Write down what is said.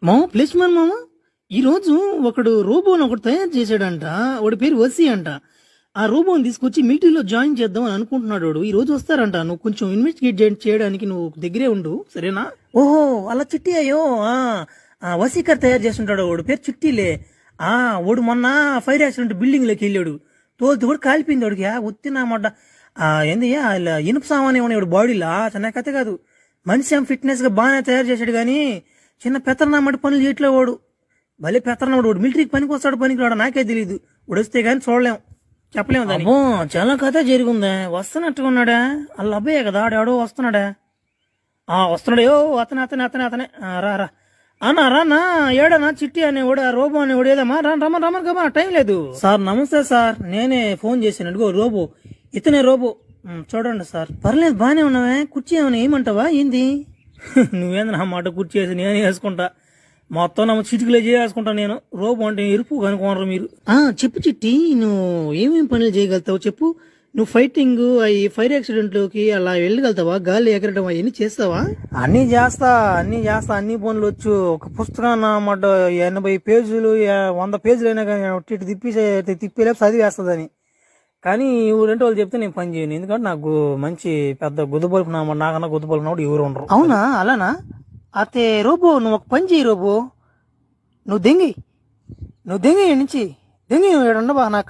మామ place man మామ ఈరోజు ఒకడు రోబోని ఒకటి తయారు చేశాడంట. వాడి పేరు వసీ అంట. ఆ రోబోని తీసుకొచ్చి మిలిటరీలో జాయిన్ చేద్దాం అని అనుకుంటున్నాడు వాడు. ఈ రోజు వస్తారంట. నువ్వు కొంచెం ఇన్వెస్టిగేట్ చేయడానికి నువ్వు దగ్గరే ఉండు, సరేనా? ఓహో అలా చిట్టి అయ్యో వసీకర్ తయారు చేస్తుంటాడు. వాడు పేరు చిట్టిలే. వాడు మొన్న ఫైర్ యాక్సిడెంట్ బిల్డింగ్ లోకి వెళ్ళాడు. తోలుతూ కూడా కాలిపోయింది వాడికి. ఒత్తినమాట ఏంది ఇనుప సామాన్ ఏమన్నా వాడు బాడీలో చిన్న కథ కాదు. మనిషి ఏం ఫిట్నెస్ గా బాగానే తయారు చేశాడు కానీ చిన్న పెత్తనమ్మటి పనులు చేయట్లే వాడు. భలే పెత్తనమ్మడు వాడు. మిలిటరీకి పనికి వస్తాడు పనికి రాడు నాకే తెలియదు. వాడు వస్తే గానీ చూడలేం, చెప్పలేము దాన్ని. చాలా కథ జరిగిందా? వస్తున్నట్టుగా ఉన్నాడా? వాళ్ళ అబ్బాయే కదా ఆడెవడో వస్తున్నాడా? వస్తున్నాడు. అతనే అతనే రా అన్నా రానా ఏడనా చిట్టి అనేవాడు రోబో అనేవాడు ఏదమ్మా రమ్మని కమ్మా టైం లేదు. సార్ నమస్తే సార్, నేనే ఫోన్ చేశాను. అడుగో రోబో, ఇతనే రోబో. చూడండి సార్. పర్లేదు బానే ఉన్నావే. కుర్చీ ఏమైనా ఏమంటావా ఏంది? నువ్వేంద్ర మాట కుర్చీ వేసి నేనే వేసుకుంటా. మొత్తం నమ్మ చిటికలే చేసుకుంటా నేను. రోబో అంటే ఎరుపు కనుకోనరు మీరు. చెప్పు చిట్టి, నువ్వు ఏమేమి పనులు చేయగలుగుతావు చెప్పు. నువ్వు ఫైటింగ్ అవి ఫైర్ యాక్సిడెంట్ లోకి అలా వెళ్ళగలుగుతావా? గాలి ఎగరడం అవన్నీ చేస్తావా? అన్ని చేస్తా అన్ని పనులు వచ్చు. ఒక పుస్తకం అన్నమాట 80 పేజీలు 100 పేజీలు అయినా కానీ తిప్పేలేపు చదివేస్తుందని. కానీ ఎవరంటే వాళ్ళు చెప్తే నేను పని చేయను. ఎందుకంటే నాకు మంచి పెద్ద గుద్దబలుపు నాకన్నా గుద్దబలుపునప్పుడు ఎవరు ఉండరు. అవునా అలానా? అయితే రోబో నువ్వు ఒక పని చేయి రోబో. నువ్వు దెంగి నుంచి దెంగి ఉండబా నాకు